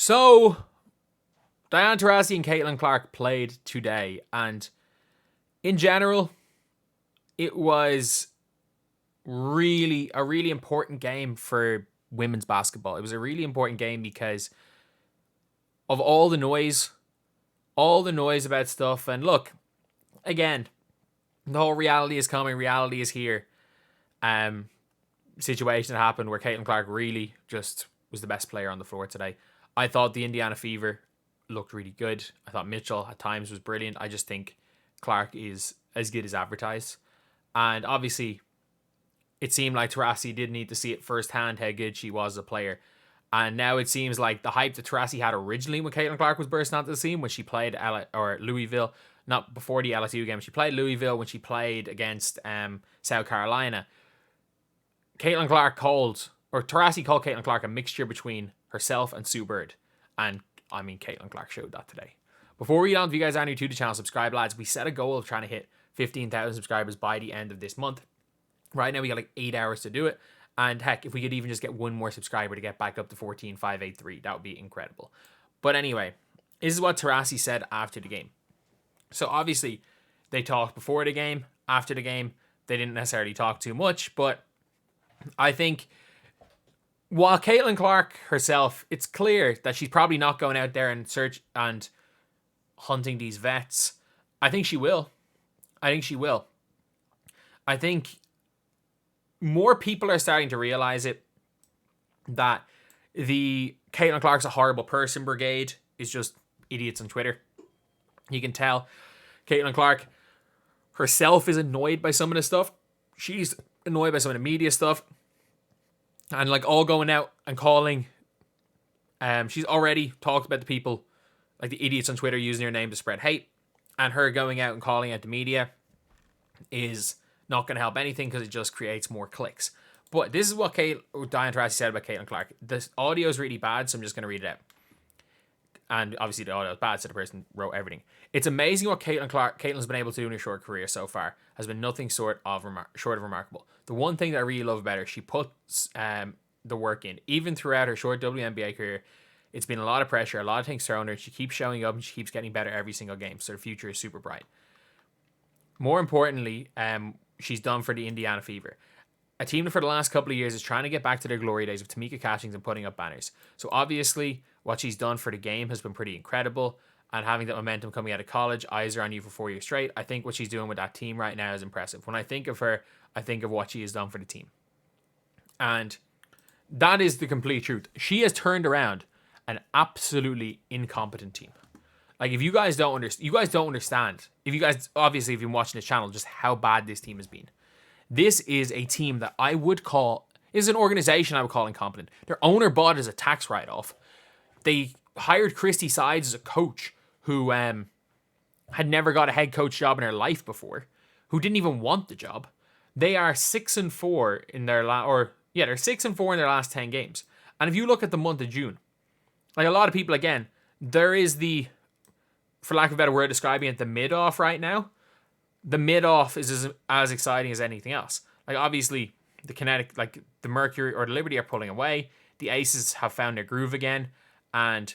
So, Diana Taurasi and Caitlin Clark played today, and in general, it was a really important game for women's basketball. It was a really important game because of all the noise about stuff. And look, again, the whole reality is coming, reality is here. Situation that happened where Caitlin Clark really just was the best player on the floor today. I thought the Indiana Fever looked really good. I thought Mitchell at times was brilliant. I just think Clark is as good as advertised. And obviously, it seemed like Taurasi did need to see it firsthand how good she was as a player. And now it seems like the hype that Taurasi had originally when Caitlin Clark was bursting onto the scene, when she played Louisville, not before the LSU game, she played Louisville when she played against South Carolina. Taurasi called Caitlin Clark a mixture between herself and Sue Bird. And I mean, Caitlin Clark showed that today. Before we get on, if you guys are new to the channel, subscribe, lads. We set a goal of trying to hit 15,000 subscribers by the end of this month. Right now, we got like 8 hours to do it. And heck, if we could even just get one more subscriber to get back up to 14,583, that would be incredible. But anyway, this is what Taurasi said after the game. So obviously, they talked before the game, after the game. They didn't necessarily talk too much, but I think while Caitlin Clark herself, it's clear that she's probably not going out there and search and hunting these vets. I think she will. I think more people are starting to realize it, that the Caitlin Clark's a horrible person brigade is just idiots on Twitter. You can tell Caitlin Clark herself is annoyed by some of the stuff. She's annoyed by some of the media stuff. And like all going out and calling. She's already talked about the people, like the idiots on Twitter using her name to spread hate. And her going out and calling out the media is not going to help anything because it just creates more clicks. But this is what Diana Taurasi said about Caitlin Clark. The audio is really bad, so I'm just going to read it out. And obviously the audio is bad, so the person wrote everything. It's amazing what Caitlin's been able to do in her short career so far. Has been nothing short of remarkable. The one thing that I really love about her, she puts the work in. Even throughout her short WNBA career, it's been a lot of pressure, a lot of things thrown at her. She keeps showing up and she keeps getting better every single game. So her future is super bright. More importantly, she's done for the Indiana Fever. A team that for the last couple of years is trying to get back to their glory days with Tamika Catchings and putting up banners. So obviously, what she's done for the game has been pretty incredible. And having that momentum coming out of college, eyes are on you for 4 years straight. I think what she's doing with that team right now is impressive. When I think of her, I think of what she has done for the team. And that is the complete truth. She has turned around an absolutely incompetent team. Like, if you guys don't understand. If you guys, obviously, if you've been watching this channel, just how bad this team has been. This is a team that I would call, is an organization I would call incompetent. Their owner bought it as a tax write-off. They hired Christy Sides as a coach who had never got a head coach job in her life before, who didn't even want the job. They are 6-4 in their they're 6-4 in their last 10 games. And if you look at the month of June, like a lot of people, again, there is the, for lack of a better word, describing it, the mid-off right now. The mid-off is as exciting as anything else. Like, obviously, the Kinetic, like the Mercury or the Liberty are pulling away. The Aces have found their groove again. And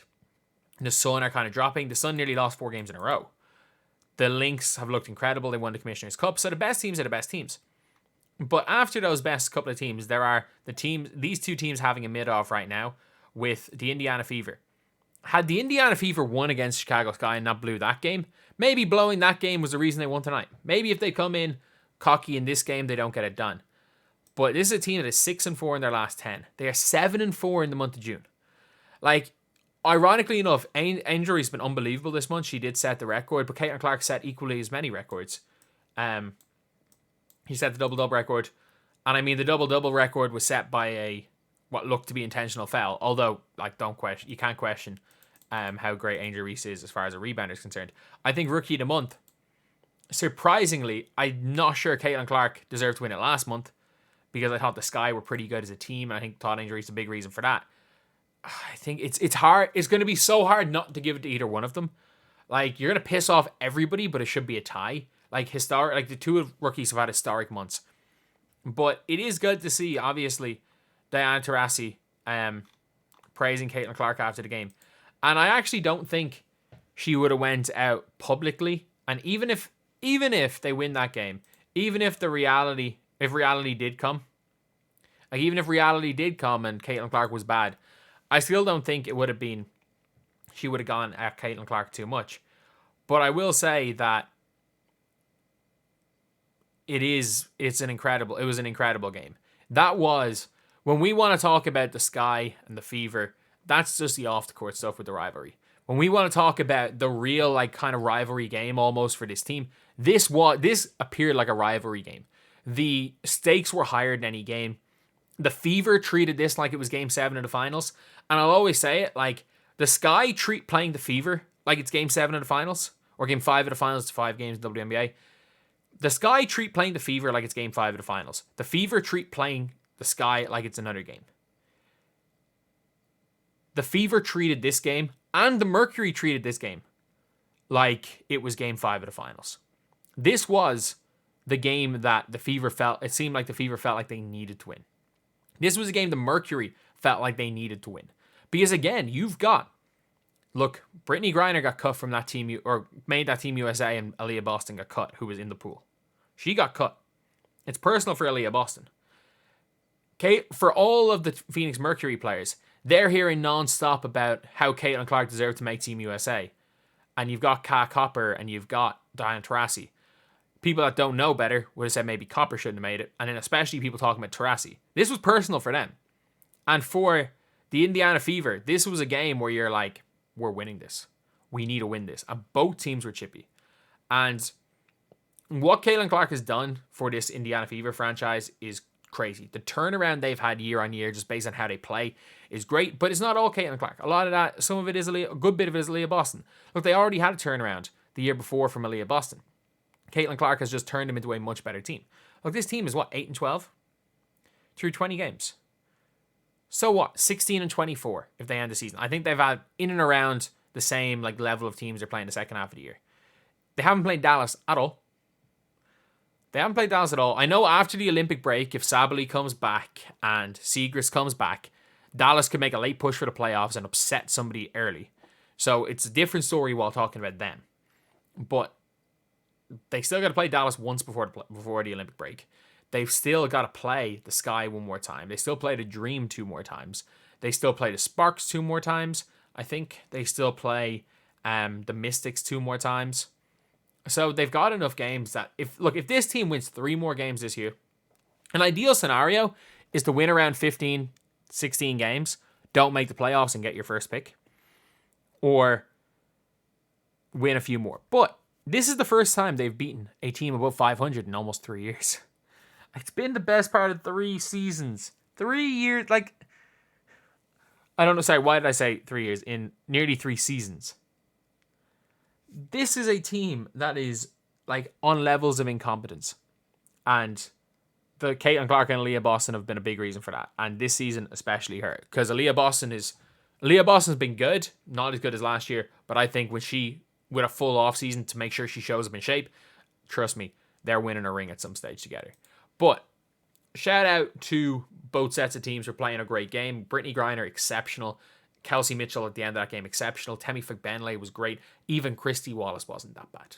the Sun are kind of dropping. The Sun nearly lost 4 games in a row. The Lynx have looked incredible. They won the Commissioner's Cup. So the best teams are the best teams. But after those best couple of teams, there are these two teams having a mid-off right now with the Indiana Fever. Had the Indiana Fever won against Chicago Sky and not blew that game, maybe blowing that game was the reason they won tonight. Maybe if they come in cocky in this game, they don't get it done. But this is a team that is 6-4 in their last 10. They are 7-4 in the month of June. Like, ironically enough, Injury's been unbelievable this month. She did set the record, but Caitlin Clark set equally as many records. He set the double-double record. And I mean, the double-double record was set by what looked to be intentional foul. Although, like, you can't question how great Angel Reese is as far as a rebounder is concerned. I think Rookie of the Month, surprisingly, I'm not sure Caitlin Clark deserved to win it last month because I thought the Sky were pretty good as a team, and I think Todd Angel Reese is a big reason for that. I think it's hard. It's going to be so hard not to give it to either one of them. Like, you're going to piss off everybody, but it should be a tie. Like the two rookies have had historic months. But it is good to see, obviously, Diana Taurasi praising Caitlin Clark after the game. And I actually don't think she would have went out publicly. And even if they win that game, even if reality did come, like even if reality did come and Caitlin Clark was bad, I still don't think it would have been, she would have gone at Caitlin Clark too much. But I will say that it was an incredible game. That was, when we want to talk about the Sky and the Fever, that's just the off the court stuff with the rivalry. When we want to talk about the real like kind of rivalry game almost for this team, this appeared like a rivalry game. The stakes were higher than any game. The Fever treated this like it was Game 7 of the finals. And I'll always say it, like, the Sky treat playing the Fever like it's Game 7 of the finals, or Game 5 of the finals, it's 5 games in WNBA. The Sky treat playing the Fever like it's Game 5 of the finals. The Fever treat playing the Sky like it's another game. The Fever treated this game, and the Mercury treated this game like it was Game 5 of the finals. This was the game that the Fever it seemed like the Fever felt like they needed to win. This was a game the Mercury felt like they needed to win. Because again, Brittany Griner got cut from that team, or made that Team USA, and Aaliyah Boston got cut, who was in the pool. She got cut. It's personal for Aaliyah Boston. Okay, for all of the Phoenix Mercury players, they're hearing non-stop about how Caitlin Clark deserved to make Team USA. And you've got Kat Copper and you've got Diana Taurasi. People that don't know better would have said maybe Copper shouldn't have made it. And then especially people talking about Taurasi. This was personal for them. And for the Indiana Fever, this was a game where you're like, we're winning this. We need to win this. And both teams were chippy. And what Caitlin Clark has done for this Indiana Fever franchise is crazy. The turnaround they've had year on year, just based on how they play, is great. But it's not all Caitlin Clark. A lot of that, some of it is a good bit of it is Aaliyah Boston. Look, they already had a turnaround the year before from Aaliyah Boston. Caitlin Clark has just turned them into a much better team. Look, this team is 8-12 through 20 games. So what? 16-24 if they end the season. I think they've had in and around the same like level of teams they're playing the second half of the year. They haven't played Dallas at all. I know after the Olympic break, if Sabally comes back and Siegrist comes back, Dallas could make a late push for the playoffs and upset somebody early. So it's a different story while talking about them. But they still got to play Dallas once before the Olympic break. They've still got to play the Sky one more time. They still play the Dream 2 more times. They still play the Sparks 2 more times. I think they still play the Mystics 2 more times. So they've got enough games that if this team wins 3 more games this year, an ideal scenario is to win around 15, 16 games, don't make the playoffs and get your first pick, or win a few more. But this is the first time they've beaten a team above 500 in almost 3 years. It's been the best part of 3 seasons. 3 years, like, I don't know, sorry, why did I say 3 years? In nearly 3 seasons. This is a team that is, like, on levels of incompetence. And the Caitlin Clark and Aaliyah Boston have been a big reason for that. And this season, especially her. Because Aaliyah Boston's been good. Not as good as last year. But I think with a full off season to make sure she shows up in shape, trust me, they're winning a ring at some stage together. But shout out to both sets of teams for playing a great game. Brittany Griner, exceptional. Kelsey Mitchell at the end of that game, exceptional. Temi Fagbenle was great. Even Christy Wallace wasn't that bad.